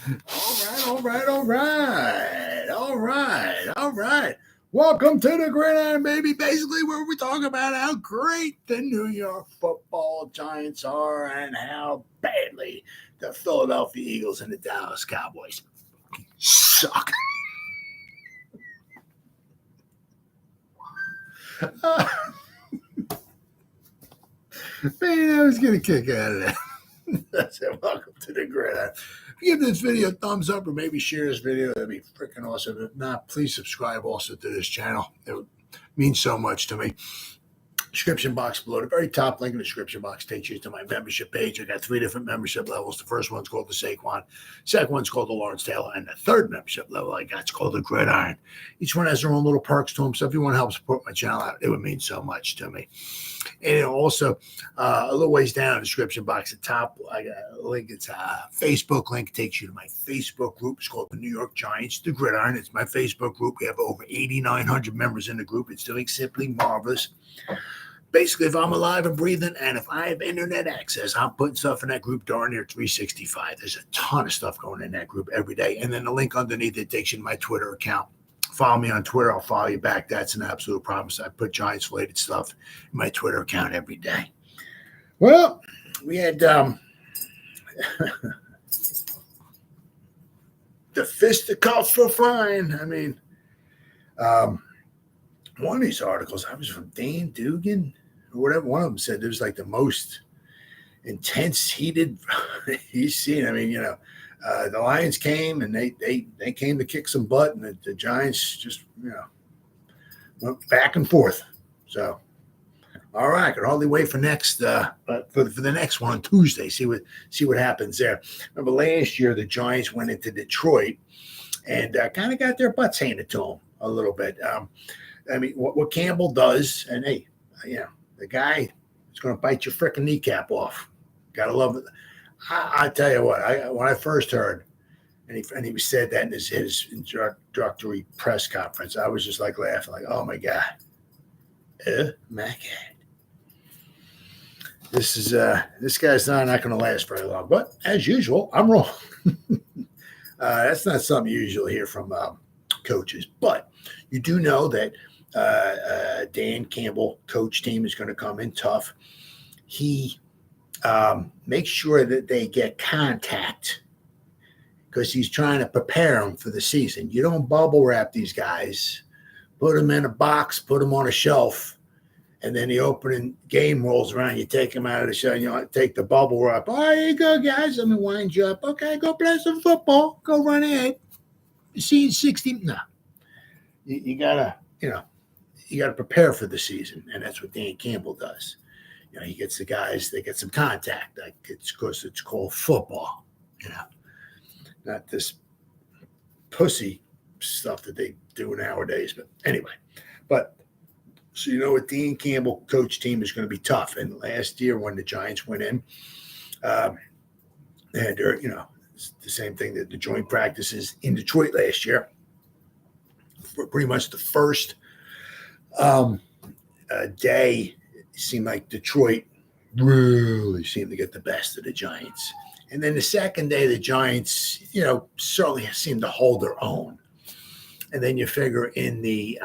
All right. Welcome to the Gridiron, baby. Basically, where we talk about how great the New York Football Giants are and how badly the Philadelphia Eagles and the Dallas Cowboys suck. Man, I was getting a kick out of that. I said, welcome to the Gridiron. Give this video a thumbs up or maybe share this video. That'd be freaking awesome. If not, please subscribe also to this channel. It would mean so much to me. Description box below. The very top link in the description box takes you to my membership page. I got 3 different membership levels. The first one's called the Saquon. Second one's called the Lawrence Taylor. And the third membership level I got is called the Gridiron. Each one has their own little perks to them. So if you want to help support my channel out, it would mean so much to me. And also, a little ways down in the description box at the top, I got a link. It's a Facebook link. It takes you to my Facebook group. It's called the New York Giants, the Gridiron. It's my Facebook group. We have over 8,900 members in the group. It's doing simply marvelous. Basically, if I'm alive and breathing and if I have internet access, I'm putting stuff in that group darn near 365. There's a ton of stuff going in that group every day. And then the link underneath it takes you to my Twitter account. Follow me on Twitter. I'll follow you back. That's an absolute promise. I put Giants-related stuff in my Twitter account every day. Well, we had the fisticuffs for flying. I mean, one of these articles, I was from Dan Dugan or whatever. One of them said it was like the most intense, heated he's seen. I mean, you know, the Lions came and they came to kick some butt, and the Giants just, you know, went back and forth. So, all right, I could hardly wait for next for the next one on Tuesday. See what happens there. Remember last year the Giants went into Detroit and kind of got their butts handed to them a little bit. I mean, what Campbell does, and hey, you know, the guy is going to bite your freaking kneecap off. Gotta love it. I tell you what, when I first heard, and he said that in his introductory press conference, I was just like laughing, like, oh my God. My God. This guy's not going to last very long. But as usual, I'm wrong. That's not something you usually hear from coaches. But you do know that Dan Campbell coach team is going to come in tough. He makes sure that they get contact because he's trying to prepare them for the season. You don't bubble wrap these guys, put them in a box, put them on a shelf, and then the opening game rolls around. You take them out of the shelf, and you take the bubble wrap. Oh, here you go, guys. Let me wind you up. Okay, go play some football. Go run ahead. You see 60. No. You gotta prepare for the season, and that's what Dan Campbell does. You know, he gets the guys, they get some contact. Like it's called football, you know, not this pussy stuff that they do nowadays. But anyway, so you know what, Dan Campbell coach team is going to be tough. And last year when the Giants went in, they had their, you know, it's the same thing that the joint practices in Detroit last year. For pretty much the first day, it seemed like Detroit really seemed to get the best of the Giants. And then the second day, the Giants, you know, certainly seemed to hold their own. And then you figure in the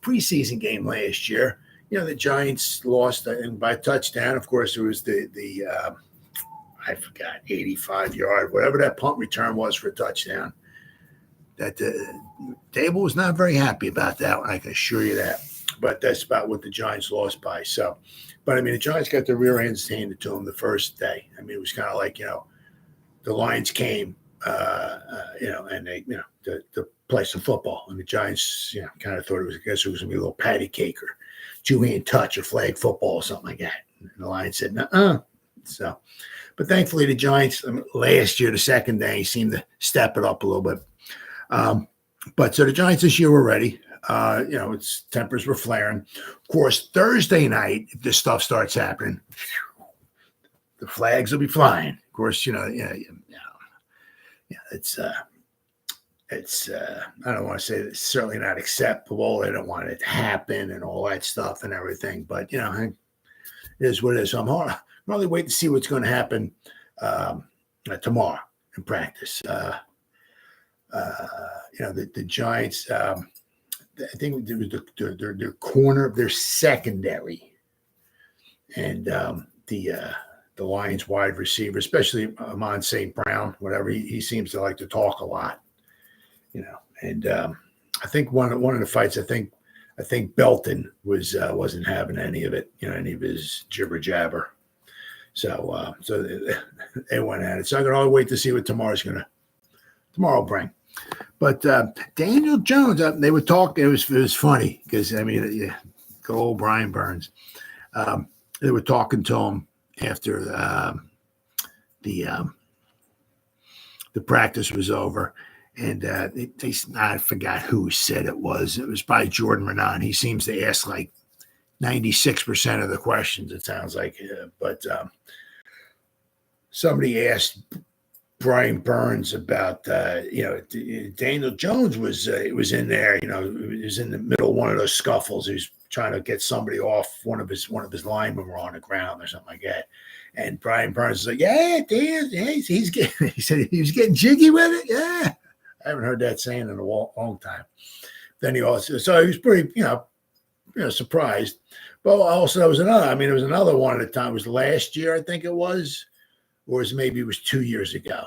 preseason game last year, you know, the Giants lost and by touchdown. Of course, there was the I forgot, 85-yard, whatever that punt return was for a touchdown. That Daboll was not very happy about that one, I can assure you that. But that's about what the Giants lost by. So, but I mean, the Giants got the rear ends handed to them the first day. I mean, it was kind of like, you know, the Lions came, you know, and they, you know, to play some football. And the Giants, you know, kind of thought it was, I guess it was going to be a little patty cake or 2-hand touch or flag football or something like that. And the Lions said, nuh-uh. So, but thankfully the Giants, last year, the second day, seemed to step it up a little bit. But so the Giants this year were ready. You know, its tempers were flaring. Of course, Thursday night, if this stuff starts happening, the flags will be flying. Of course, you know, it's I don't want to say it's certainly not acceptable. They don't want it to happen and all that stuff and everything. But you know, it is what it is. So I'm really waiting to see what's going to happen tomorrow. in practice. The Giants. I think it was their corner, their secondary, and the Lions wide receiver, especially Amon St. Brown, whatever. He seems to like to talk a lot, And I think one of the fights, I think Belton wasn't having any of it, any of his jibber jabber. So they went at it. So I can only wait to see what tomorrow bring. But Daniel Jones, they were talking. It was funny because good old Brian Burns. They were talking to him after the practice was over, and I forgot who said it was. It was probably Jordan Renan. He seems to ask like 96% of the questions. It sounds like, but somebody asked Brian Burns about Daniel Jones was in there, he was in the middle of one of those scuffles. He was trying to get somebody off. One of his linemen were on the ground or something like that. And Brian Burns is like, yeah, Dan, he's getting. He said he was getting jiggy with it. Yeah, I haven't heard that saying in a long time. Then he also, so he was pretty, surprised. But also there was another. There was another one at the time. It was last year, I think it was. Or maybe it was 2 years ago.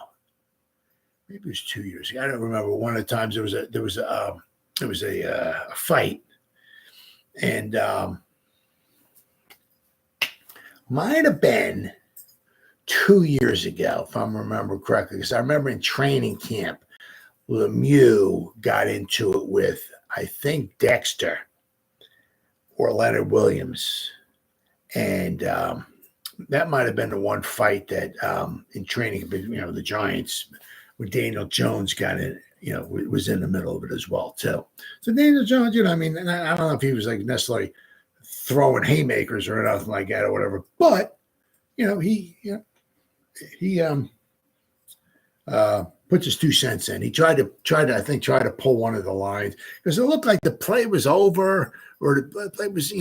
Maybe it was 2 years ago. I don't remember. One of the times there was a fight, and might have been 2 years ago, if I remember correctly. Because I remember in training camp, Lemieux got into it with, I think, Dexter or Leonard Williams, and that might have been the one fight that in training, the Giants, where Daniel Jones got in, was in the middle of it as well, too. So Daniel Jones, and I don't know if he was like necessarily throwing haymakers or nothing like that or whatever, but, he puts his 2 cents in. He tried to pull one of the lines because it looked like the play was over or the play was,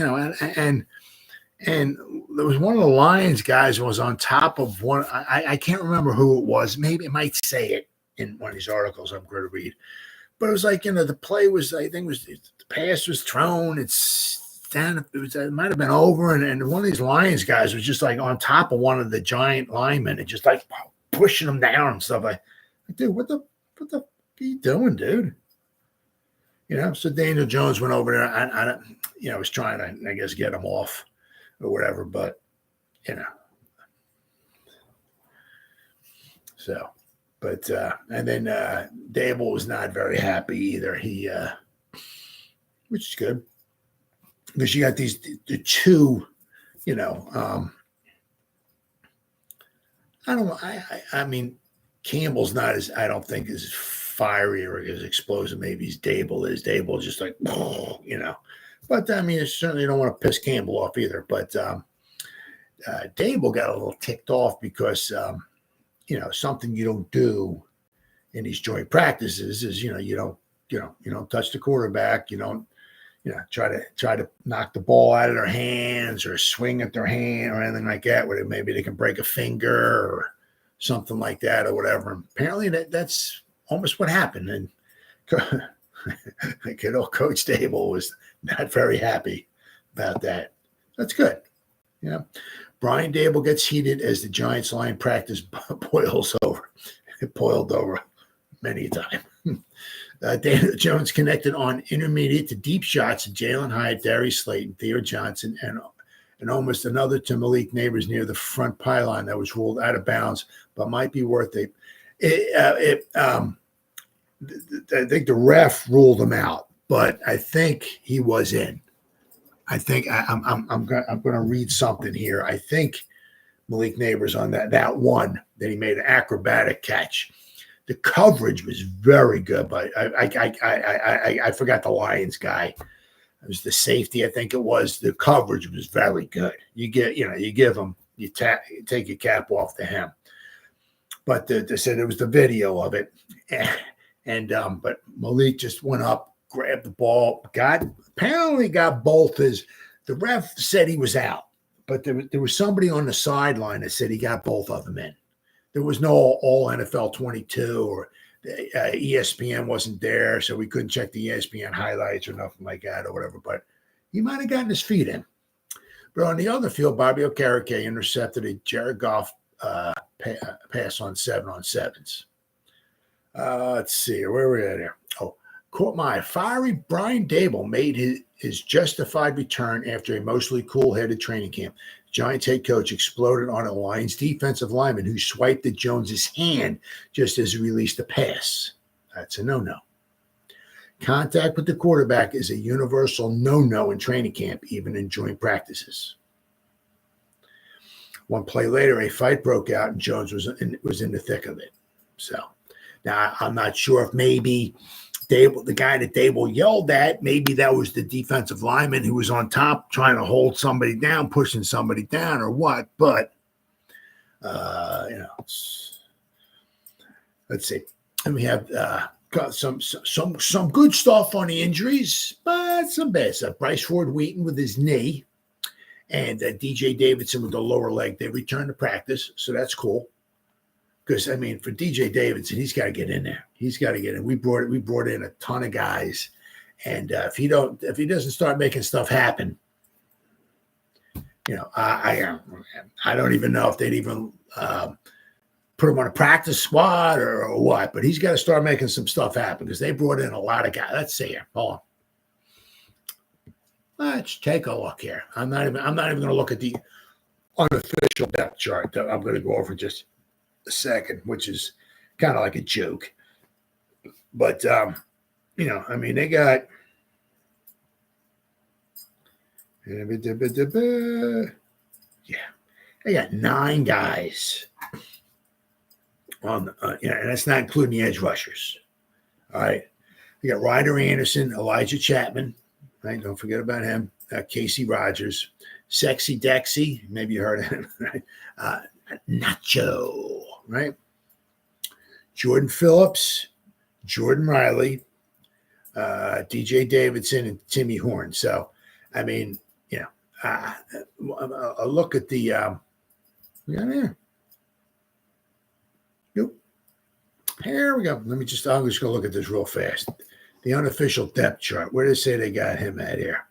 and there was one of the Lions guys was on top of one. I can't remember who it was. Maybe it might say it in one of these articles I'm going to read. But it was like, the play was, I think the pass was thrown. It's down. It might have been over. And one of these Lions guys was just like on top of one of the Giant linemen and just like pushing them down and stuff. Like, dude, what the are you doing, dude? So Daniel Jones went over there. I was trying to, I guess, get him off or whatever, but so, but and then Daboll was not very happy either. He which is good because you got the two, I don't know. I mean, Campbell's not as, I don't think, as fiery or as explosive maybe as Daboll is. Daboll just like, But, certainly you don't want to piss Campbell off either. But Daboll got a little ticked off because, something you don't do in these joint practices is, you don't touch the quarterback. You don't, try to knock the ball out of their hands or swing at their hand or anything like that, where maybe they can break a finger or something like that or whatever. And apparently that's almost what happened. And good old Coach Daboll was not very happy about that. That's good. Brian Daboll gets heated as the Giants line practice boils over. It boiled over many a time. Daniel Jones connected on intermediate to deep shots to Jalen Hyatt, Darius Slayton, Theo Johnson, and almost another to Malik Nabers near the front pylon that was ruled out of bounds, but might be worth it. I think the ref ruled him out, but I think he was in. I think I'm going to read something here. I think Malik Nabers on that one that he made an acrobatic catch. The coverage was very good, but I forgot the Lions guy. It was the safety, I think it was. The coverage was very good. You give him, you take your cap off to him. But they said it was the video of it, and but Malik just went up, grabbed the ball, apparently got both his. The ref said he was out, but there was somebody on the sideline that said he got both of them in. there was no all NFL 22 or ESPN wasn't there, so we couldn't check the ESPN highlights or nothing like that or whatever. But he might have gotten his feet in. But on the other field, Bobby Okereke intercepted a Jared Goff pass on 7-on-7s. Let's see, where were we at here? Oh, caught my fiery Brian Daboll made his justified return after a mostly cool-headed training camp. Giants head coach exploded on a Lions defensive lineman who swiped at Jones's hand just as he released a pass. That's a no-no. Contact with the quarterback is a universal no-no in training camp, even in joint practices. One play later, a fight broke out, and Jones was in the thick of it. So now I'm not sure if maybe Daboll, the guy that Daboll yelled at, maybe that was the defensive lineman who was on top trying to hold somebody down, pushing somebody down, or what. But let's see. And we have got some good stuff on the injuries, but some bad stuff. Bryce Ford-Wheaton with his knee, and DJ Davidson with the lower leg. They returned to practice, so that's cool. Because I mean, for DJ Davidson, he's got to get in there. He's got to get in. We brought in a ton of guys, and if he doesn't start making stuff happen, I don't even know if they'd even put him on a practice squad or what. But he's got to start making some stuff happen because they brought in a lot of guys. Let's see here. Hold on. Let's take a look here. I'm not even going to look at the unofficial depth chart. I'm going to go over just a second, which is kind of like a joke. But, they got they got 9 guys on, and that's not including the edge rushers. All right. You got Ryder Anderson, Elijah Chapman, right? Don't forget about him. Casey Rogers, Sexy Dexy, maybe you heard of him, right? Nacho, right? Jordan Phillips, Jordan Riley, DJ Davidson, and Timmy Horn. So, I mean, a look at the we got here. Nope. Here we go. I'm just going to look at this real fast. The unofficial depth chart. Where does it say they got him at here?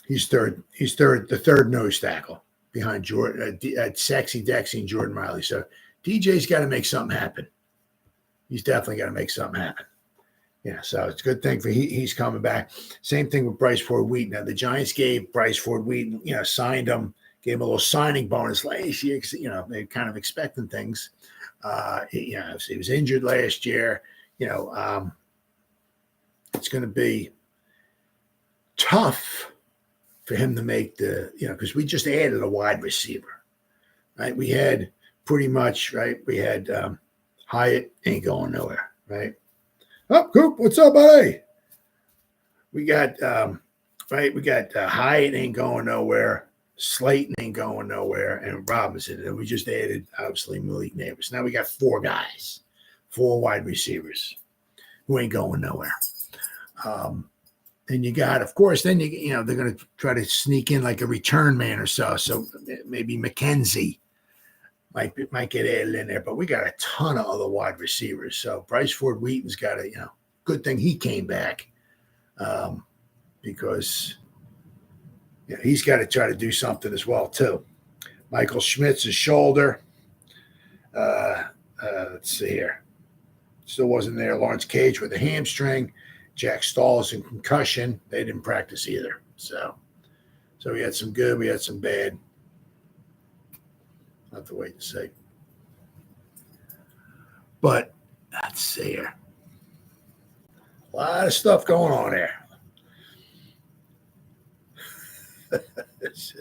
He's third. The third nose tackle behind Jordan, Sexy Dexy and Jordan Riley. So DJ's got to make something happen. He's definitely got to make something happen. So it's a good thing for he's coming back. Same thing with Bryce Ford-Wheaton. Now the Giants gave Bryce Ford-Wheaton, signed him, gave him a little signing bonus last year. They're kind of expecting things. He was injured last year. It's going to be tough for him to make because we just added a wide receiver, right? We had pretty much, right? We had Hyatt ain't going nowhere, right? Oh, Coop, what's up, buddy? We got, we got Hyatt ain't going nowhere. Slayton ain't going nowhere, and Robinson. And we just added, obviously, Malik Nabers. Now we got 4 guys, 4 wide receivers who ain't going nowhere. And you got, of course, then they're going to try to sneak in like a return man or so. So maybe McKenzie might get added in there. But we got a ton of other wide receivers. So Bryce Ford-Wheaton's got good thing he came back because he's got to try to do something as well too. Michael Schmitz's shoulder. Let's see here. Still wasn't there. Lawrence Cage with a hamstring. Jack Stahl's in concussion. They didn't practice either. So we had some good. We had some bad. I'll have to wait and see. But let's see here. A lot of stuff going on there. It's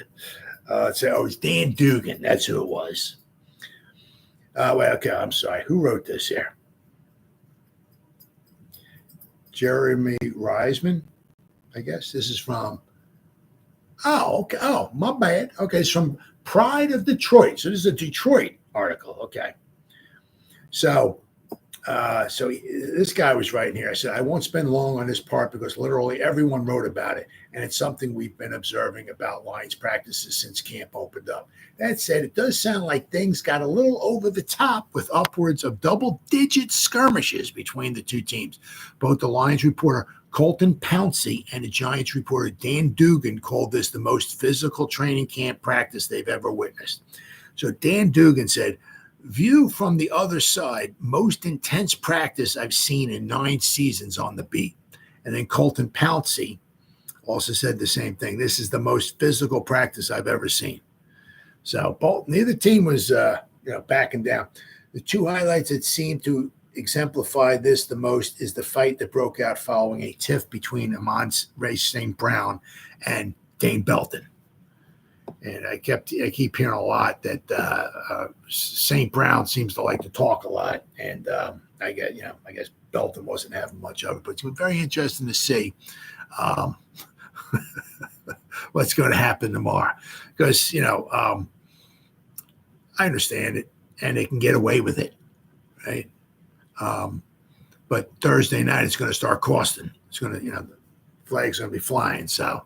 Dan Dugan. That's who it was. Okay, I'm sorry. Who wrote this here? Jeremy Reisman, I guess. This is from, okay. Oh, my bad. Okay, it's from Pride of Detroit. So this is a Detroit article. Okay. So This guy was writing here. I said, I won't spend long on this part because literally everyone wrote about it. And it's something we've been observing about Lions practices since camp opened up. That said, it does sound like things got a little over the top with upwards of double-digit skirmishes between the two teams. Both the Lions reporter Colton Pouncey and the Giants reporter Dan Dugan called this the most physical training camp practice they've ever witnessed. So Dan Dugan said, view from the other side, most intense practice I've seen in 9 seasons on the beat. And then Colton Pouncey also said the same thing. This is the most physical practice I've ever seen. So neither team was backing down. The two highlights that seem to exemplify this the most is the fight that broke out following a tiff between Amon-Ra St. Brown and Dane Belton. And I keep hearing a lot that St. Brown seems to like to talk a lot, and I guess Belton wasn't having much of it. But it's very interesting to see what's going to happen tomorrow, because I understand it, and they can get away with it, right? But Thursday night it's going to start costing. It's going to, the flag's going to be flying. So.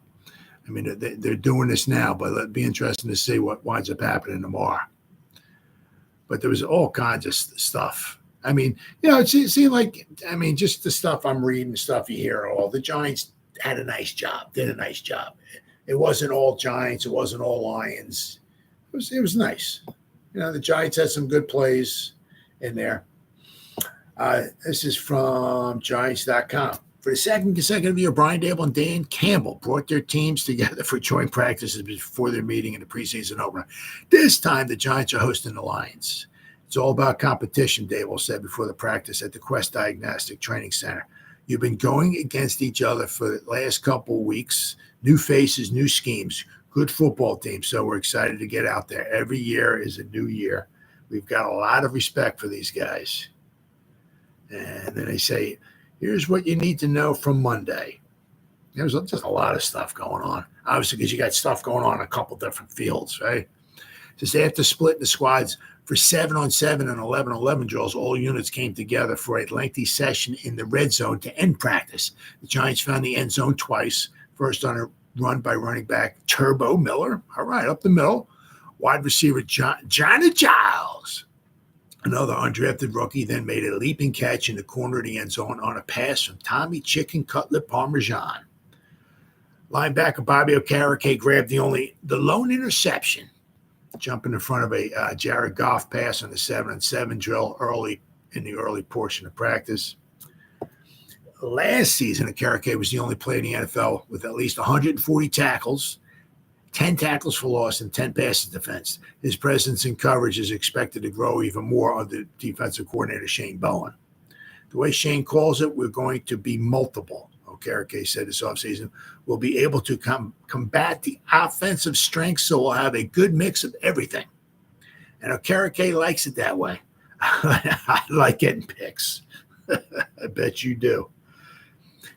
I mean, they're doing this now, but it'll be interesting to see what winds up happening tomorrow. But there was all kinds of stuff. I mean, it seemed like, just the stuff I'm reading, the stuff you hear, the Giants did a nice job. It wasn't all Giants. It wasn't all Lions. It was nice. The Giants had some good plays in there. This is from Giants.com. For the second consecutive year, Brian Daboll and Dan Campbell brought their teams together for joint practices before their meeting in the preseason opener. This time, the Giants are hosting the Lions. It's all about competition, Daboll said before the practice at the Quest Diagnostic Training Center. You've been going against each other for the last couple of weeks. New faces, new schemes, good football team. So we're excited to get out there. Every year is a new year. We've got a lot of respect for these guys. And then they say, here's what you need to know from Monday. There's just a lot of stuff going on, obviously, because you got stuff going on in a couple different fields, right? Just after splitting the squads for 7-on-7 and 11-on-11 drills, all units came together for a lengthy session in the red zone to end practice. The Giants found the end zone twice, first on a run by running back Turbo Miller, all right, up the middle, wide receiver Johnny Giles. Another undrafted rookie then made a leaping catch in the corner of the end zone on a pass from Tommy Chicken Cutlet Parmesan. Linebacker Bobby Okereke grabbed the lone interception, jumping in front of a Jared Goff pass on the 7-on-7 drill early portion of practice. Last season, Okereke was the only player in the NFL with at least 140 tackles, 10 tackles for loss, and 10 passes defense. His presence in coverage is expected to grow even more under defensive coordinator Shane Bowen. The way Shane calls it, we're going to be multiple, Okereke said this offseason. We'll be able to combat the offensive strengths, so we'll have a good mix of everything. And Okereke likes it that way. I like getting picks. I bet you do.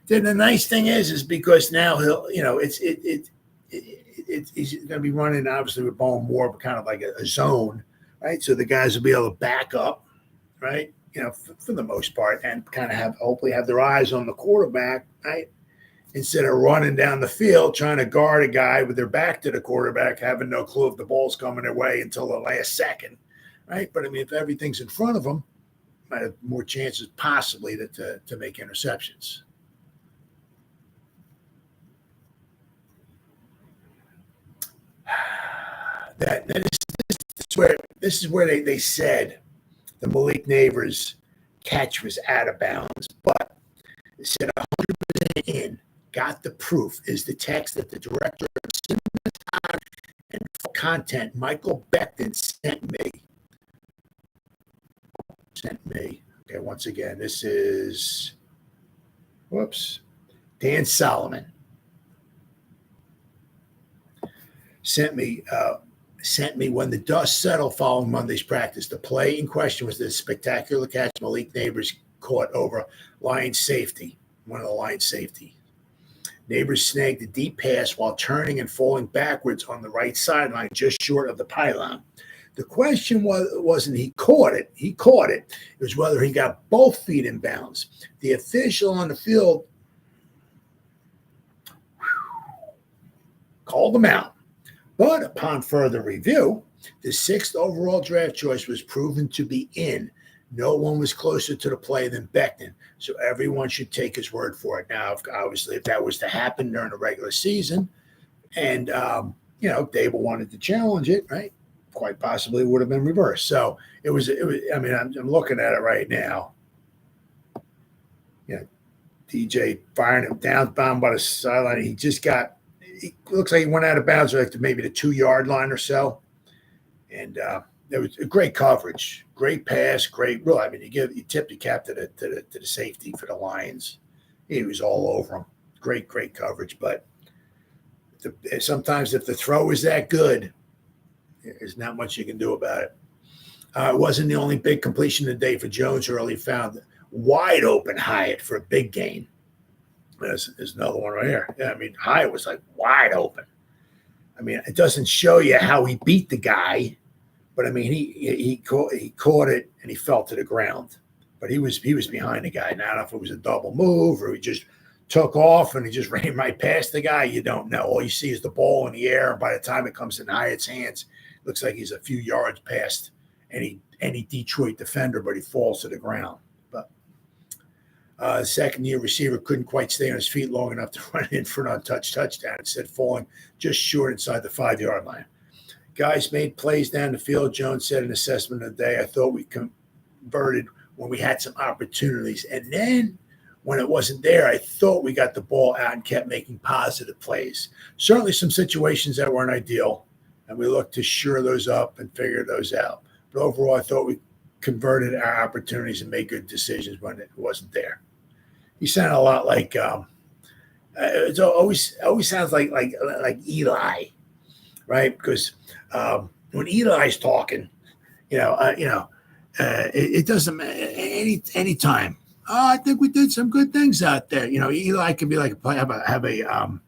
Then the nice thing is because now he's going to be running, obviously, with Bowen more of kind of like a zone, right? So the guys will be able to back up, right? For the most part, and kind of hopefully have their eyes on the quarterback, right? Instead of running down the field trying to guard a guy with their back to the quarterback, having no clue if the ball's coming their way until the last second, right? But if everything's in front of them, might have more chances possibly to make interceptions. This is where they said the Malik Nabers catch was out of bounds, but they said 100% in, got the proof, is the text that the director of cinematography and content, Michael Becton, sent me. Okay, once again, this is, Dan Solomon. Sent me when the dust settled following Monday's practice. The play in question was the spectacular catch Malik Nabers caught over Lions safety, one of the Lions safety. Nabers snagged a deep pass while turning and falling backwards on the right sideline just short of the pylon. The question wasn't he caught it. He caught it. It was whether he got both feet in bounds. The official on the field called him out. But upon further review, the 6th overall draft choice was proven to be in. No one was closer to the play than Becton, so everyone should take his word for it. Now, obviously, if that was to happen during the regular season and, Daboll wanted to challenge it, right, quite possibly it would have been reversed. So it was. I mean, I'm looking at it right now. DJ firing him downbound by the sideline. He looks like he went out of bounds like to maybe the 2-yard line or so. And it was a great coverage, great pass, great. Really, I mean, you tip the cap to the safety for the Lions. He was all over him. Great coverage. But sometimes if the throw is that good, there's not much you can do about it. It wasn't the only big completion of the day for Jones. Early found wide open Hyatt for a big gain. There's another one right here. Yeah, I mean, Hyatt was like wide open. I mean, it doesn't show you how he beat the guy, but I mean, he caught it and he fell to the ground. But he was behind the guy. Now, I don't know if it was a double move or he just took off and he just ran right past the guy. You don't know. All you see is the ball in the air. By the time it comes in Hyatt's hands, it looks like he's a few yards past any Detroit defender, but he falls to the ground. Second-year receiver couldn't quite stay on his feet long enough to run in for an untouched touchdown, instead falling just short inside the 5-yard line. Guys made plays down the field. Jones said in assessment of the day, I thought we converted when we had some opportunities. And then when it wasn't there, I thought we got the ball out and kept making positive plays. Certainly some situations that weren't ideal, and we looked to shore those up and figure those out. But overall, I thought we converted our opportunities and made good decisions when it wasn't there. He sounded a lot like it always sounds like Eli, right? Because when Eli's talking, it doesn't matter any time. Oh, I think we did some good things out there. Eli could be like have a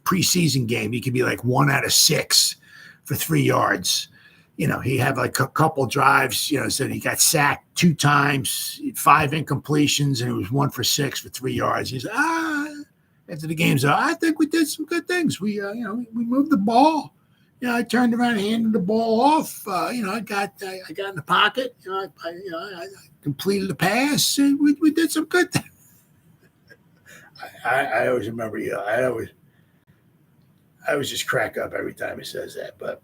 preseason game. He could be like 1 out of 6 for 3 yards. He had like a couple drives, said he got sacked 2 times, 5 incompletions, and it was 1 for 6 for 3 yards. He's after the game's over, I think we did some good things. We moved the ball. I turned around and handed the ball off. I got in the pocket. I completed the pass, and we did some good things. I always remember, I always just crack up every time he says that, but.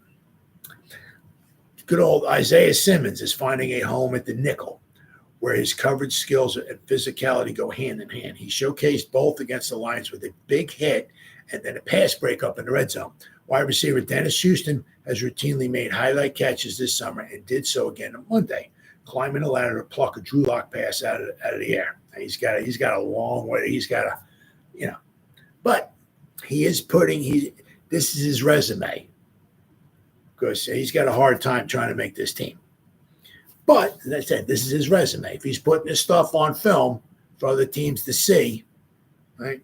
Good old Isaiah Simmons is finding a home at the nickel, where his coverage skills and physicality go hand in hand. He showcased both against the Lions with a big hit and then a pass breakup in the red zone. Wide receiver Dennis Houston has routinely made highlight catches this summer and did so again on Monday, climbing the ladder to pluck a Drew Lock pass out of the air. And he's got a long way. He's got but he is this is his resume. Because he's got a hard time trying to make this team. But, as I said, this is his resume. If he's putting this stuff on film for other teams to see, right?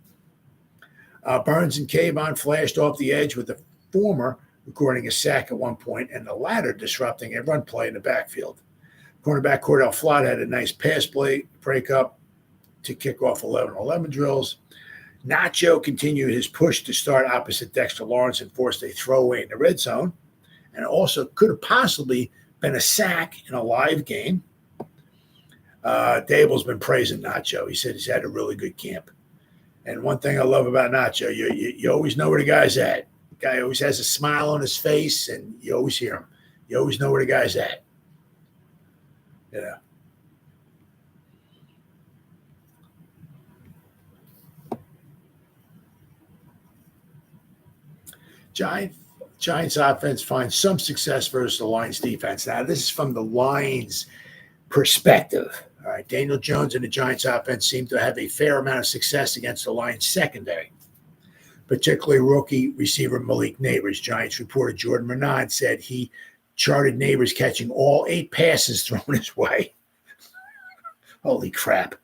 Burns and Kayvon flashed off the edge with the former recording a sack at one point and the latter disrupting a run play in the backfield. Cornerback Cordell Flott had a nice pass play breakup to kick off 11-11 drills. Nacho continued his push to start opposite Dexter Lawrence and forced a throwaway in the red zone. And also could have possibly been a sack in a live game. Daboll's been praising Nacho. He said he's had a really good camp. And one thing I love about Nacho, you always know where the guy's at. The guy always has a smile on his face, and you always hear him. You always know where the guy's at. Giants offense finds some success versus the Lions defense. Now, this is from the Lions perspective. All right, Daniel Jones and the Giants offense seem to have a fair amount of success against the Lions secondary, particularly rookie receiver Malik Nabers. Giants reporter Jordan Renaud said he charted Nabers catching all 8 passes thrown his way. Holy crap.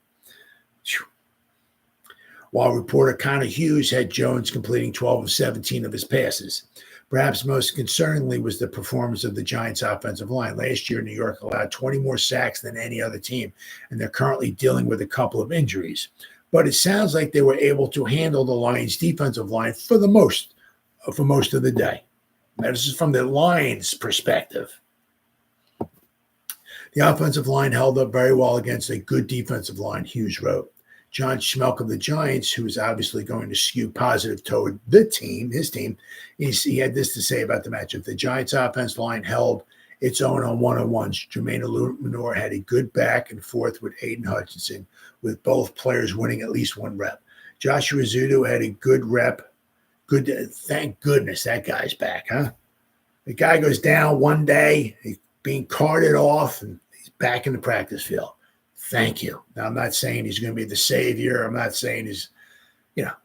While reporter Connor Hughes had Jones completing 12 of 17 of his passes. Perhaps most concerningly was the performance of the Giants' offensive line. Last year, New York allowed 20 more sacks than any other team, and they're currently dealing with a couple of injuries. But it sounds like they were able to handle the Lions' defensive line for most of the day. Now, this is from the Lions' perspective. The offensive line held up very well against a good defensive line, Hughes wrote. John Schmelk of the Giants, who is obviously going to skew positive toward his team, he had this to say about the matchup. The Giants' offense line held its own on one-on-ones. Jermaine Illuminor had a good back and forth with Aiden Hutchinson, with both players winning at least one rep. Joshua Zudu had a good rep. Thank goodness that guy's back, huh? The guy goes down one day, he's being carted off, and he's back in the practice field. Thank you. Now, I'm not saying he's going to be the savior. I'm not saying he's a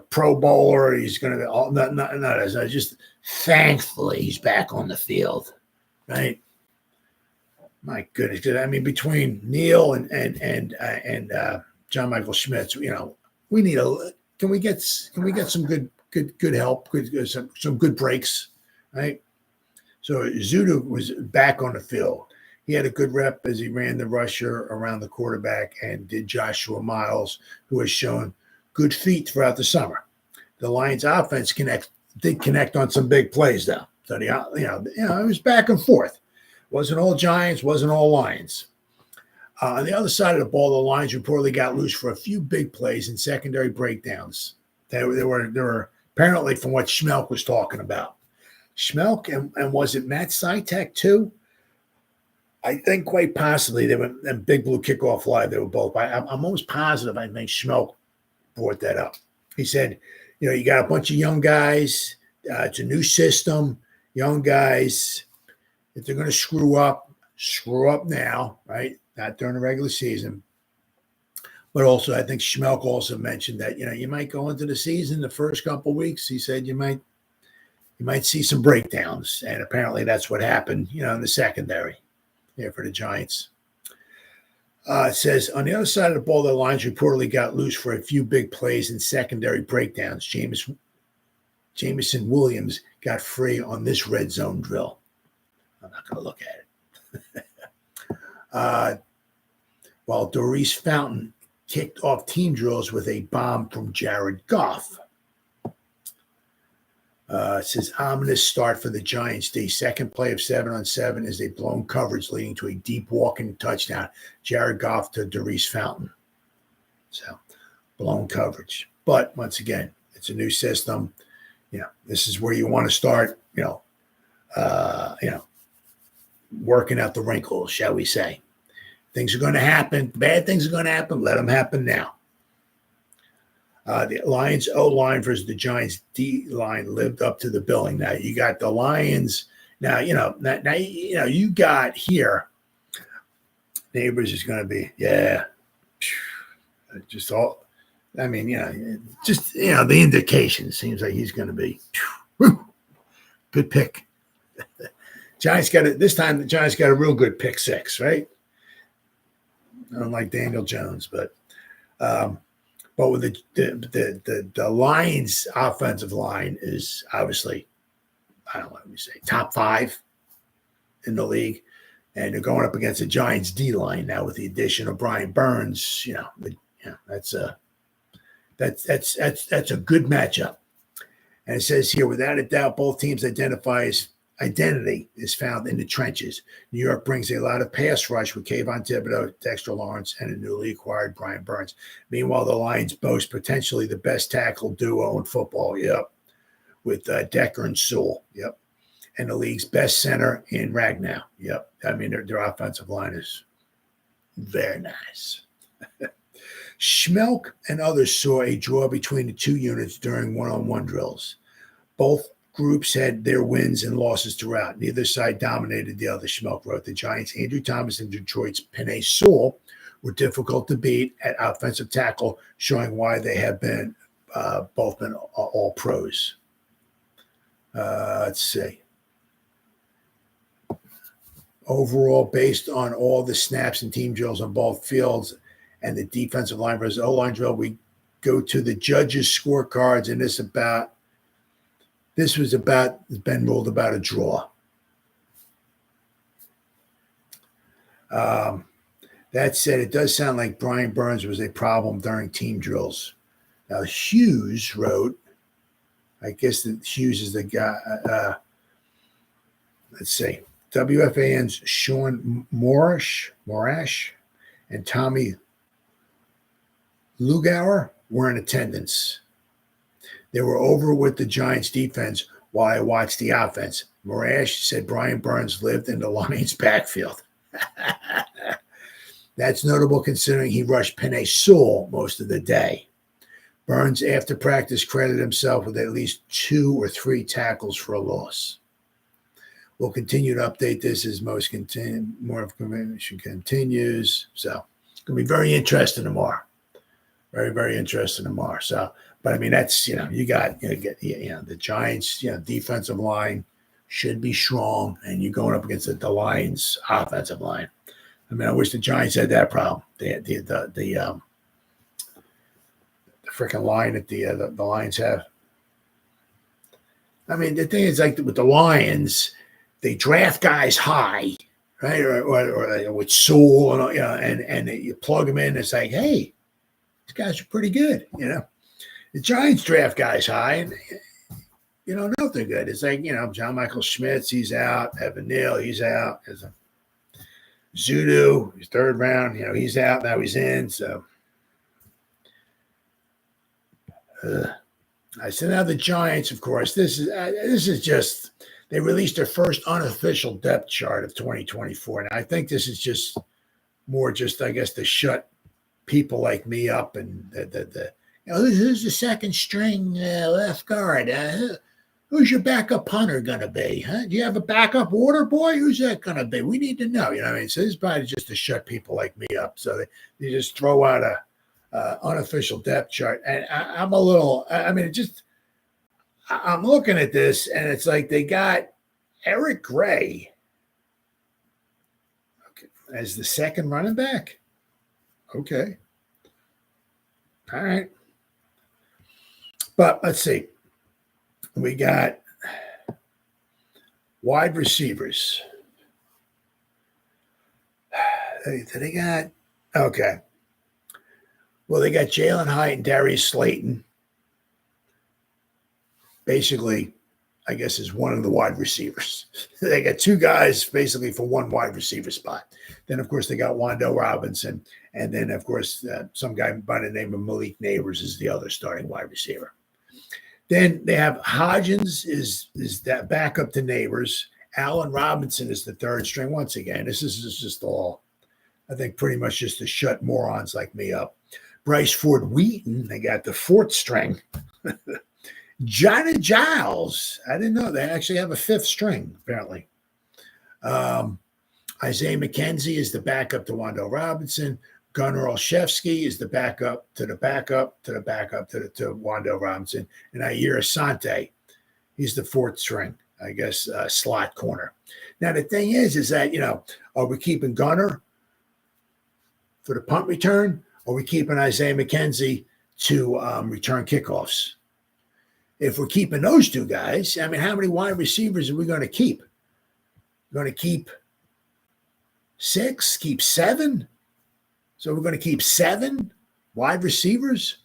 Pro Bowler. He's going to be all, not just thankfully he's back on the field, right? My goodness. I mean, between Neil and John Michael Schmitz, we need can we get some good help, some good breaks, right? So Zudu was back on the field. He had a good rep as he ran the rusher around the quarterback and did Joshua Miles, who has shown good feet throughout the summer. The Lions offense did connect on some big plays, though. So, it was back and forth. Wasn't all Giants, wasn't all Lions. On the other side of the ball, the Lions reportedly got loose for a few big plays and secondary breakdowns. They were apparently from what Schmelk was talking about. Schmelk and was it Matt Sytek too? I think quite possibly they were in Big Blue Kickoff Live. They were both. I'm almost positive. I think Schmelk brought that up. He said, you got a bunch of young guys. It's a new system. Young guys, if they're going to screw up now, right? Not during the regular season. But also, I think Schmelk also mentioned that you might go into the season the first couple of weeks. He said you might see some breakdowns, and apparently that's what happened. In the secondary. For the Giants. It says, on the other side of the ball, the Lions reportedly got loose for a few big plays and secondary breakdowns. Jameson Williams got free on this red zone drill. I'm not going to look at it. While Doris Fountain kicked off team drills with a bomb from Jared Goff. It says, ominous start for the Giants. The second play of 7-on-7 is a blown coverage leading to a deep walking touchdown. Jared Goff to Doris Fountain. So, blown coverage. But once again, it's a new system. This is where you want to start, working out the wrinkles, shall we say. Things are going to happen. Bad things are going to happen. Let them happen now. The Lions O-line versus the Giants D-line lived up to the billing. Now you got the Lions. Now you got here. Nabers is going to be just all. I mean, the indication seems like he's going to be good pick. Giants got it this time. The Giants got a real good pick six, right? Unlike Daniel Jones, but with the Lions offensive line is obviously, top 5 in the league. And they're going up against the Giants D line now with the addition of Brian Burns. That's a good matchup. And it says here, without a doubt, both teams' identity is found in the trenches. New York brings a lot of pass rush with Kayvon Thibodeau, Dexter Lawrence, and a newly acquired Brian Burns. Meanwhile, the Lions boast potentially the best tackle duo in football, with Decker and Sewell, and the league's best center in Ragnow, I mean, their offensive line is very nice. Schmelk and others saw a draw between the two units during one-on-one drills. Both groups had their wins and losses throughout. Neither side dominated the other. Schmelk wrote, the Giants' Andrew Thomas and Detroit's Penei Sewell were difficult to beat at offensive tackle, showing why they have been both been all pros. Let's see. Overall, based on all the snaps and team drills on both fields and the defensive line versus O-line drill, we go to the judges' scorecards, and this about this was been ruled about a draw. That said, it does sound like Brian Burns was a problem during team drills. Now, Hughes wrote, I guess that Hughes is the guy. Let's see. WFAN's Sean Morash and Tommy Lugauer were in attendance. They were over with the Giants defense while I watched the offense. Morash said Brian Burns lived in the Lions' backfield. That's notable considering he rushed Penei Sewell most of the day. Burns, after practice, credited himself with at least 2 or 3 tackles for a loss. We'll continue to update this as more information continues. So it's going to be very interesting tomorrow. Very, very interesting tomorrow. So, but I mean, that's, you got the Giants, defensive line should be strong, and you're going up against the Lions' offensive line. I mean, I wish the Giants had that problem. The freaking line that the Lions have. I mean, the thing is, like with the Lions, they draft guys high, right? Or with Sewell, and you plug them in. It's like, hey, these guys are pretty good, The Giants draft guys high, and you don't know if they're good. It's like, John Michael Schmitz, he's out. Evan Neal, he's out. Zudu, his 3rd round, he's out. Now he's in. So, I said, now the Giants, of course, this is just, they released their first unofficial depth chart of 2024. And I think this is just more I guess, to shut people like me up, and who's the second string left guard? Who's your backup punter going to be? Huh? Do you have a backup water boy? Who's that going to be? We need to know. So this is probably just to shut people like me up. So they just throw out a unofficial depth chart. And I'm a little, I'm looking at this, and it's like they got Eric Gray as the second running back. Okay. All right. But let's see. We got wide receivers. They got, okay. Well, they got Jalen Hyatt and Darius Slayton. Basically, I guess, is one of the wide receivers. They got 2 guys basically for 1 wide receiver spot. Then, of course, they got Wan'Dale Robinson. And then, of course, some guy by the name of Malik Nabers is the other starting wide receiver. Then they have Hodgins is that backup to Nabers. Allen Robinson is the 3rd string. Once again, this is just all, I think, pretty much just to shut morons like me up. Bryce Ford Wheaton, they got the 4th string. Johnny Giles, I didn't know they actually have a 5th string, apparently. Isaiah McKenzie is the backup to Wan'Dale Robinson. Gunnar Olszewski is the backup to the backup to the backup to Wan'Dale Robinson. And Ayer Asante, he's the 4th string, I guess, slot corner. Now, the thing is that, are we keeping Gunnar for the punt return? Or are we keeping Isaiah McKenzie to return kickoffs? If we're keeping those 2 guys, I mean, how many wide receivers are we going to keep? We're going to keep 6, keep 7? So we're going to keep 7 wide receivers?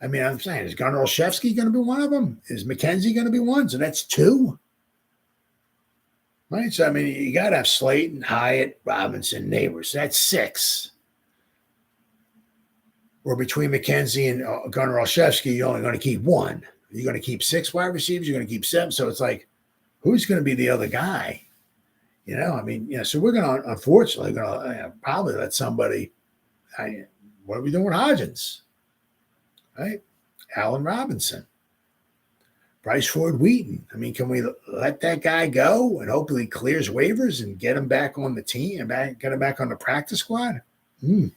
I mean, I'm saying, is Gunnar Olszewski going to be one of them? Is McKenzie going to be one? So that's 2. Right? So, I mean, you got to have Slayton, Hyatt, Robinson, Nabers. That's 6. Or between McKenzie and Gunnar Olszewski, you're only going to keep 1. You're going to keep 6 wide receivers. You're going to keep 7. So it's like, who's going to be the other guy? So we're going to, unfortunately, probably let somebody. What are we doing with Hodgins? Right? Allen Robinson. Bryce Ford Wheaton. I mean, can we let that guy go and hopefully clears waivers and get him back on the team and get him back on the practice squad? Don't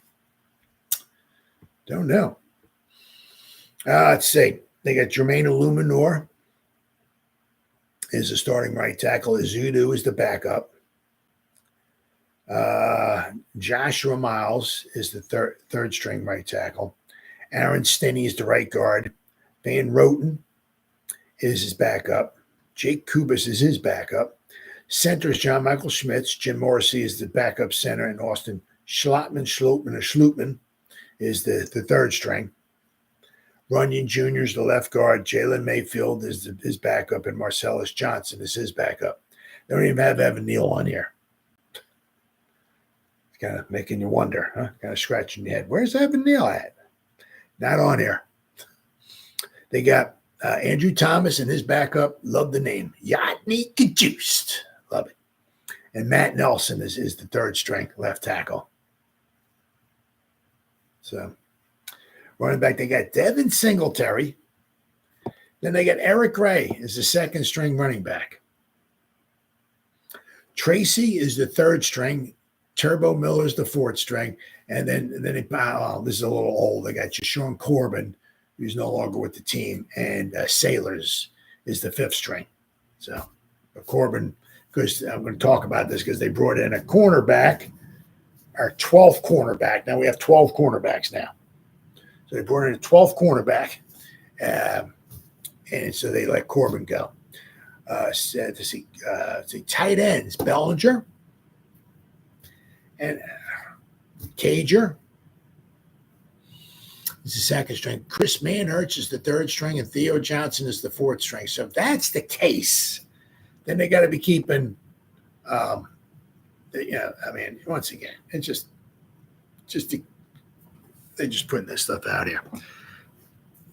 know. Let's see. They got Jermaine Illuminor is the starting right tackle. Zudu is the backup. Joshua Miles is the third string right tackle. Aaron Stinney is the right guard. Van Roten is his backup. Jake Kubas is his backup. Center is John Michael Schmitz. Jim Morrissey is the backup center, and Austin Schlotman is the third string. Runyon Jr. is the left guard. Jalen Mayfield is his backup, and Marcellus Johnson is his backup. They don't even have Evan Neal on here. It's kind of making you wonder, huh? Kind of scratching your head. Where's Evan Neal at? Not on here. They got Andrew Thomas and his backup. Love the name. Yotney Kajust. Love it. And Matt Nelson is the third string left tackle. So, running back, they got Devin Singletary. Then they got Eric Gray as the second string running back. Tracy is the third string. Turbo Miller's the fourth string. And then this is a little old. They got Jashawn Corbin, who's no longer with the team, and Sailors is the fifth string. So Corbin, because I'm going to talk about this because they brought in a cornerback, our 12th cornerback. Now we have 12 cornerbacks now. So they brought in a 12th cornerback, and so they let Corbin go. Tight ends, Bellinger and Cager is the second string. Chris Manhurts is the third string, and Theo Johnson is the fourth string. So if that's the case, then they got to be keeping, once again, it's they're just putting this stuff out here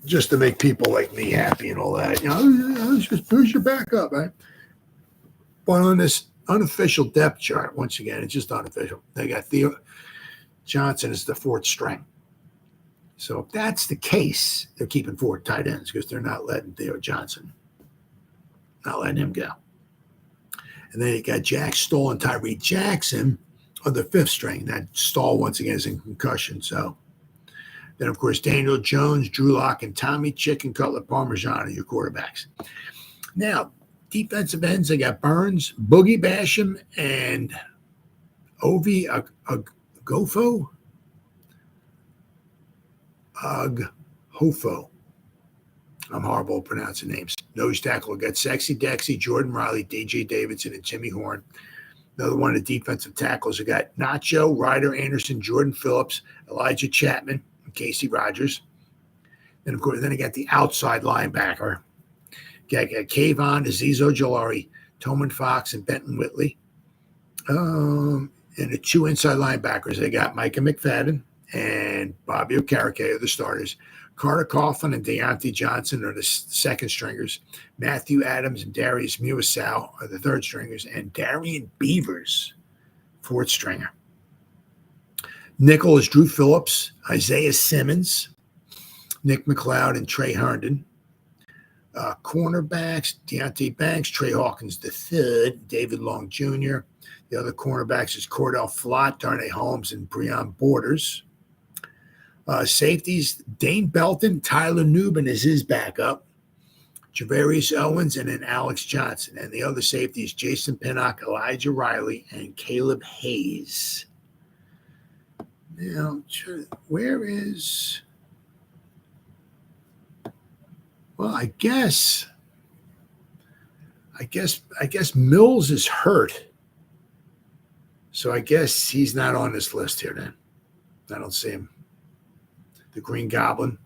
just to make people like me happy and all that. Who's your backup, right? But on this unofficial depth chart, once again, it's just unofficial. They got Theo Johnson as the fourth string. So if that's the case, they're keeping four tight ends because they're not letting Theo Johnson, not letting him go. And then you got Jack Stoll and Tyree Jackson on the fifth string. That Stoll, once again, is in concussion. So then, of course, Daniel Jones, Drew Lock, and Tommy Chicken Cutler Parmesan are your quarterbacks. Now, defensive ends, they got Burns, Boogie Basham, and Ovi Aghofo. Aghofo. I'm horrible at pronouncing names. Nose tackle, got Sexy Dexy, Jordan Riley, DJ Davidson, and Timmy Horn. Another one of the defensive tackles, we got Nacho, Ryder Anderson, Jordan Phillips, Elijah Chapman, and Casey Rogers. And, of course, then I got the outside linebacker. Got Kayvon, Azeez Ojulari, Toman Fox, and Benton Whitley. And the two inside linebackers, they got Micah McFadden and Bobby Okereke are the starters. Carter Coughlin and Deontay Johnson are the second stringers. Matthew Adams and Darius Muasau are the third stringers. And Darian Beavers, fourth stringer. Nickel is Drew Phillips, Isaiah Simmons, Nick McLeod, and Trey Herndon. Cornerbacks, Deontay Banks, Trey Hawkins III, David Long Jr. The other cornerbacks is Cordell Flott, Darnay Holmes, and Breon Borders. Safeties, Dane Belton, Tyler Nubin is his backup. Javarius Owens, and then Alex Johnson. And the other safeties, Jason Pinnock, Elijah Riley, and Caleb Hayes. Now, where is... Well, I guess Mills is hurt. So I guess he's not on this list here then. I don't see him. The Green Goblin.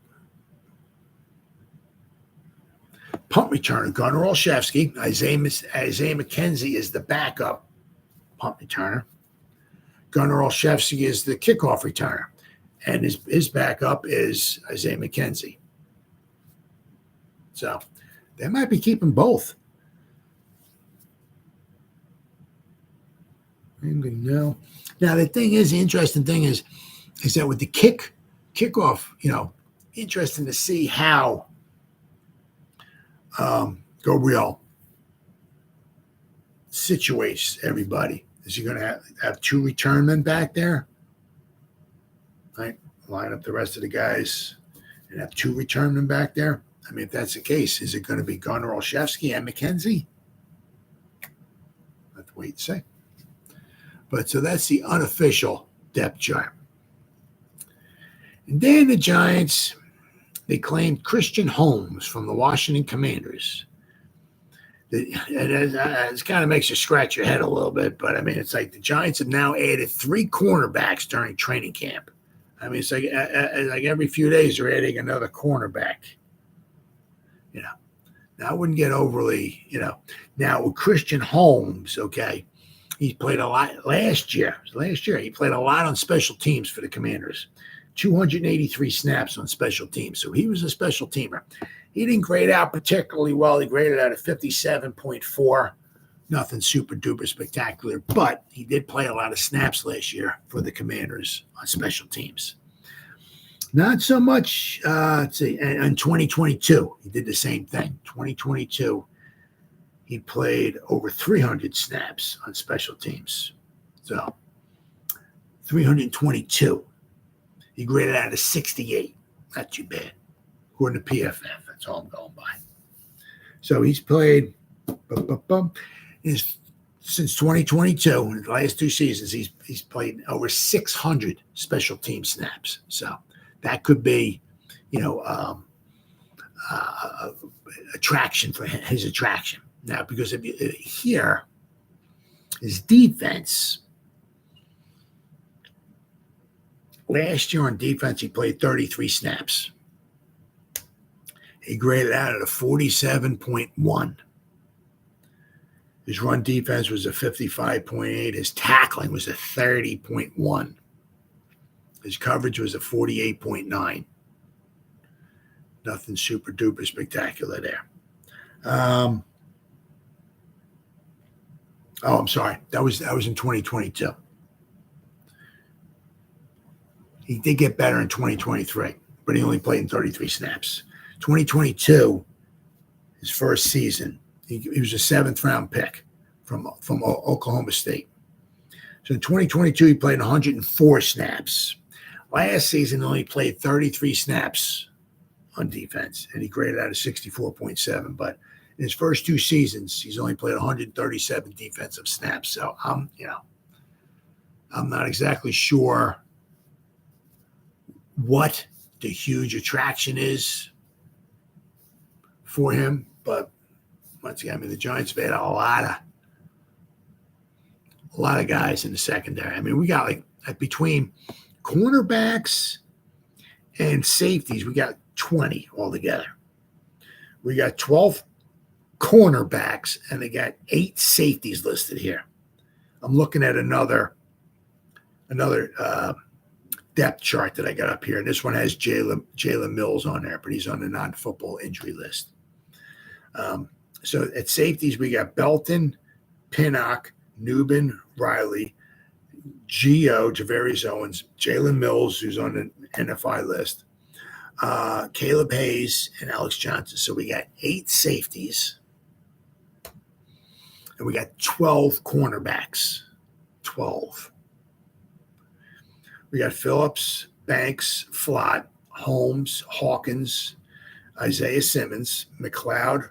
Punt returner, Gunnar Olszewski. Isaiah McKenzie is the backup punt returner. Gunnar Olszewski is the kickoff returner. And his backup is Isaiah McKenzie. So they might be keeping both. No. Now the interesting thing is that with the kickoff, interesting to see how Gabriel situates everybody. Is he going to have two return men back there? Right? Line up the rest of the guys and have two return men back there? I mean, if that's the case, is it going to be Gunnar Olszewski and McKenzie? I'll have to wait and see. But so that's the unofficial depth chart. And then the Giants, they claimed Christian Holmes from the Washington Commanders. It kind of makes you scratch your head a little bit, but I mean, it's like the Giants have now added 3 cornerbacks during training camp. I mean, it's like every few days they're adding another cornerback. You know, now I wouldn't get overly, Now with Christian Holmes, okay, he played a lot last year. He played a lot on special teams for the Commanders. 283 snaps on special teams. So he was a special teamer. He didn't grade out particularly well. He graded out at 57.4. Nothing super duper spectacular, but he did play a lot of snaps last year for the Commanders on special teams. Not so much, let's see, in 2022, he did the same thing. 2022, he played over 300 snaps on special teams. So 322. He graded out of 68. Not too bad. According to PFF, that's all I'm going by. So he's played since 2022, in the last 2 seasons, he's played over 600 special team snaps. So that could be, attraction for his attraction. Now, because if you hear his defense, last year on defense, he played 33 snaps. He graded out at a 47.1. His run defense was a 55.8. His tackling was a 30.1. His coverage was a 48.9. Nothing super duper spectacular there. I'm sorry. That was in 2022. He did get better in 2023, but he only played in 33 snaps. 2022, his first season, he was a 7th-round pick from Oklahoma State. So in 2022, he played 104 snaps. Last season, he only played 33 snaps on defense, and he graded out of 64.7. But in his first 2 seasons, he's only played 137 defensive snaps. So I'm not exactly sure what the huge attraction is for him, but once again, I mean, the Giants have had a lot of guys in the secondary. I mean, we got like between cornerbacks and safeties, we got 20 altogether. We got 12 cornerbacks, and they got 8 safeties listed here. I'm looking at another depth chart that I got up here, and this one has Jalen Mills on there, but he's on the non-football injury list. So at safeties, we got Belton, Pinnock, Nubin, Riley, Gio, Javarius Owens, Jalen Mills, who's on the NFI list, Caleb Hayes, and Alex Johnson. So we got 8 safeties, and we got 12 cornerbacks. 12. We got Phillips, Banks, Flott, Holmes, Hawkins, Isaiah Simmons, McLeod,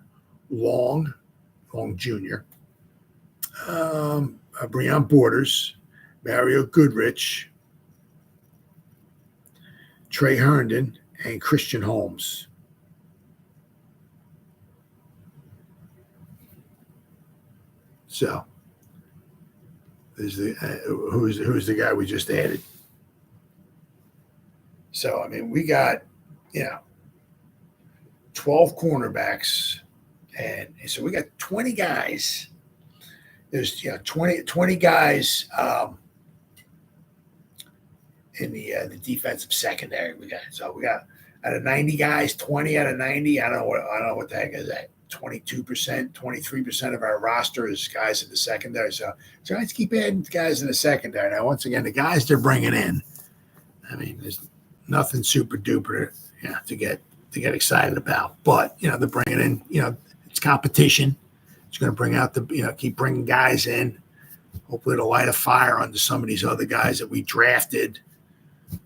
Long Jr., Breon Borders, Mario Goodrich, Trey Herndon, and Christian Holmes. So, who's the guy we just added? So, I mean, we got, 12 cornerbacks, and so we got 20 guys. There's 20 guys in the defensive secondary. We got out of 90 guys, 20 out of 90. I don't know what the heck is that. 22%, 23% of our roster is guys in the secondary. So Giants keep adding guys in the secondary. Now, once again, the guys they're bringing in, I mean, there's nothing super duper to get excited about. But they're bringing in, it's competition. It's going to bring out keep bringing guys in. Hopefully, it'll light a fire under some of these other guys that we drafted,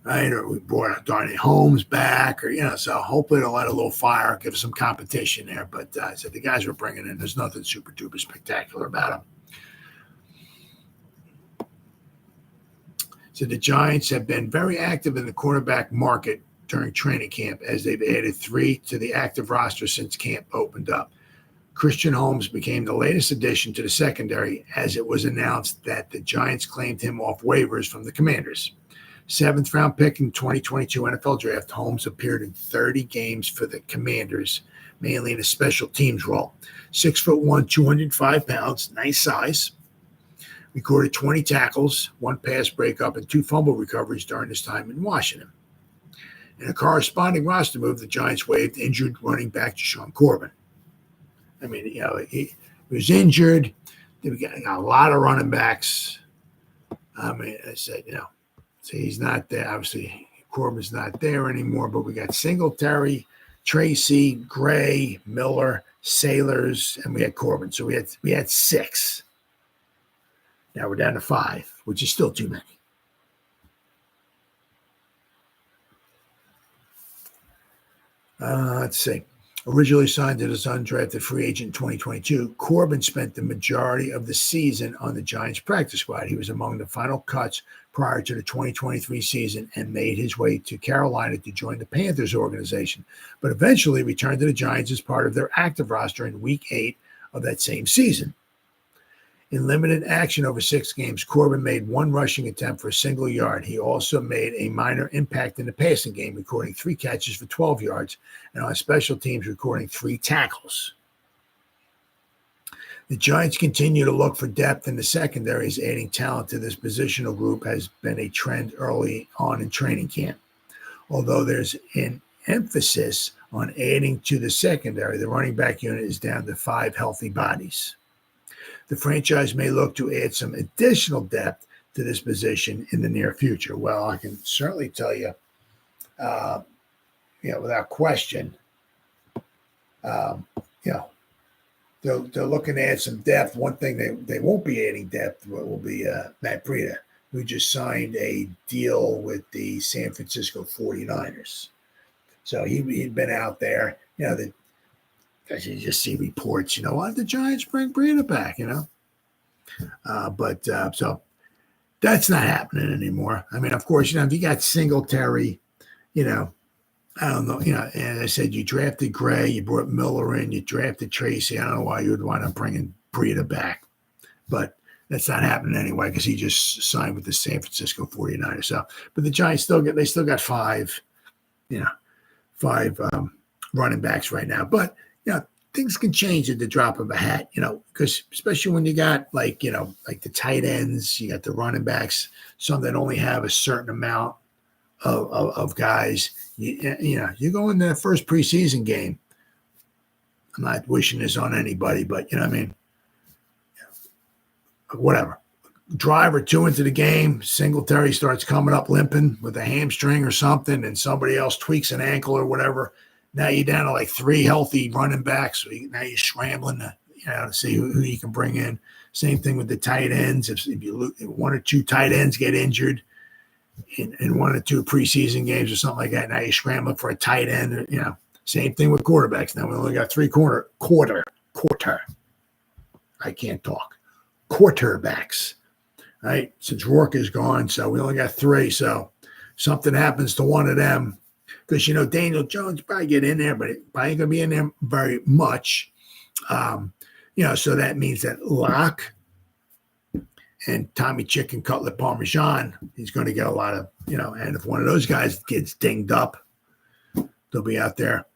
right? Or we brought Darnay Holmes back, or so hopefully it'll light a little fire, give us some competition there. But so the guys we're bringing in, there's nothing super duper spectacular about them. So the Giants have been very active in the quarterback market during training camp, as they've added 3 to the active roster since camp opened up. Christian Holmes became the latest addition to the secondary as it was announced that the Giants claimed him off waivers from the Commanders. 7th-round pick in 2022 NFL Draft, Holmes appeared in 30 games for the Commanders, mainly in a special teams role. 6'1", 205 pounds, nice size. Recorded 20 tackles, 1 pass breakup, and 2 fumble recoveries during his time in Washington. In a corresponding roster move, the Giants waived injured running back Rashawn Corbin. I mean, he was injured. We got a lot of running backs. I mean, I said, so he's not there. Obviously, Corbin's not there anymore, but we got Singletary, Tracy, Gray, Miller, Sailors, and we had Corbin. So we had 6. Now we're down to 5, which is still too many. Let's see. Originally signed as an undrafted free agent in 2022, Corbin spent the majority of the season on the Giants practice squad. He was among the final cuts prior to the 2023 season and made his way to Carolina to join the Panthers organization, but eventually returned to the Giants as part of their active roster in Week 8 of that same season. In limited action over 6 games, Corbin made 1 rushing attempt for a single yard. He also made a minor impact in the passing game, recording 3 catches for 12 yards, and on special teams, recording 3 tackles. The Giants continue to look for depth in the secondaries. Adding talent to this positional group has been a trend early on in training camp. Although there's an emphasis on adding to the secondary, the running back unit is down to 5 healthy bodies. The franchise may look to add some additional depth to this position in the near future. Well, I can certainly tell you, without question, they're looking to add some depth. One thing they won't be adding depth will be Matt Breida, who just signed a deal with the San Francisco 49ers. So he'd been out there, because you just see reports, why did the Giants bring Breida back, So that's not happening anymore. I mean, of course, if you got Singletary, I don't know, and I said you drafted Gray, you brought Miller in, you drafted Tracy. I don't know why you would wind up bringing Breida back. But that's not happening anyway because he just signed with the San Francisco 49ers. So, but the Giants still got 5 running backs right now. But things can change at the drop of a hat, because especially when you got like the tight ends, you got the running backs, some that only have a certain amount of guys. You go in the first preseason game. I'm not wishing this on anybody, but whatever. Drive or 2 into the game, Singletary starts coming up limping with a hamstring or something, and somebody else tweaks an ankle or whatever. Now you're down to like 3 healthy running backs. So now you're scrambling to see who you can bring in. Same thing with the tight ends. If 1 or 2 tight ends get injured in 1 or 2 preseason games or something like that, now you're scrambling for a tight end. Same thing with quarterbacks. Now we only got 3 quarter. I can't talk. Quarterbacks, right? Since Rourke is gone, so we only got 3. So something happens to one of them. Because, Daniel Jones probably get in there, but it probably ain't going to be in there very much. So that means that Locke and Tommy Chicken Cutlet Parmesan, he's going to get a lot of, and if one of those guys gets dinged up, they'll be out there,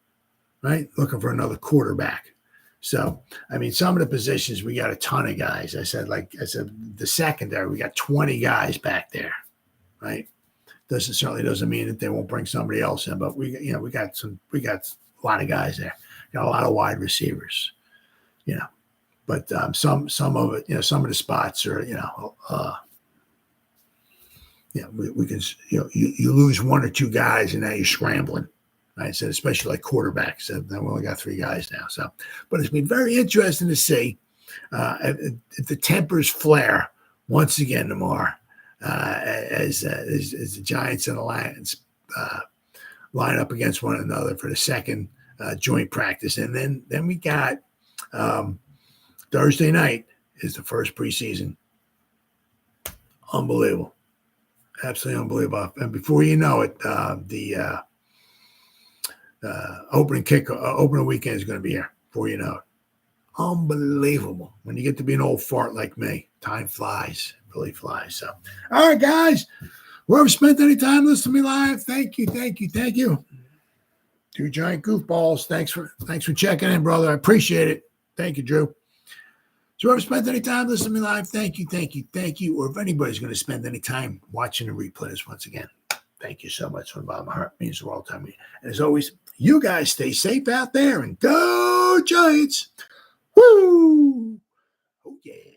right, looking for another quarterback. So, some of the positions, we got a ton of guys. I said, the secondary, we got 20 guys back there, right? Certainly doesn't mean that they won't bring somebody else in, but we got a lot of guys there. Got a lot of wide receivers, But some of it, some of the spots are, we can, you lose 1 or 2 guys and now you're scrambling. I said, especially like quarterbacks. Then we only got 3 guys now. So, but it's been very interesting to see if the tempers flare once again tomorrow. As the Giants and the Lions line up against one another for the second joint practice. And then we got Thursday night is the first preseason. Unbelievable. Absolutely unbelievable. And before you know it, the opening weekend is going to be here before you know it. Unbelievable. When you get to be an old fart like me, time flies. It really flies. So, all right, guys. Whoever spent any time listening to me live, thank you. Two giant goofballs. Thanks for checking in, brother. I appreciate it. Thank you, Drew. So whoever spent any time listening to me live, thank you. Or if anybody's going to spend any time watching the replays once again, thank you so much from the bottom of my heart. It means the world to me. And as always, you guys stay safe out there and go Giants. Woo! Oh, yeah.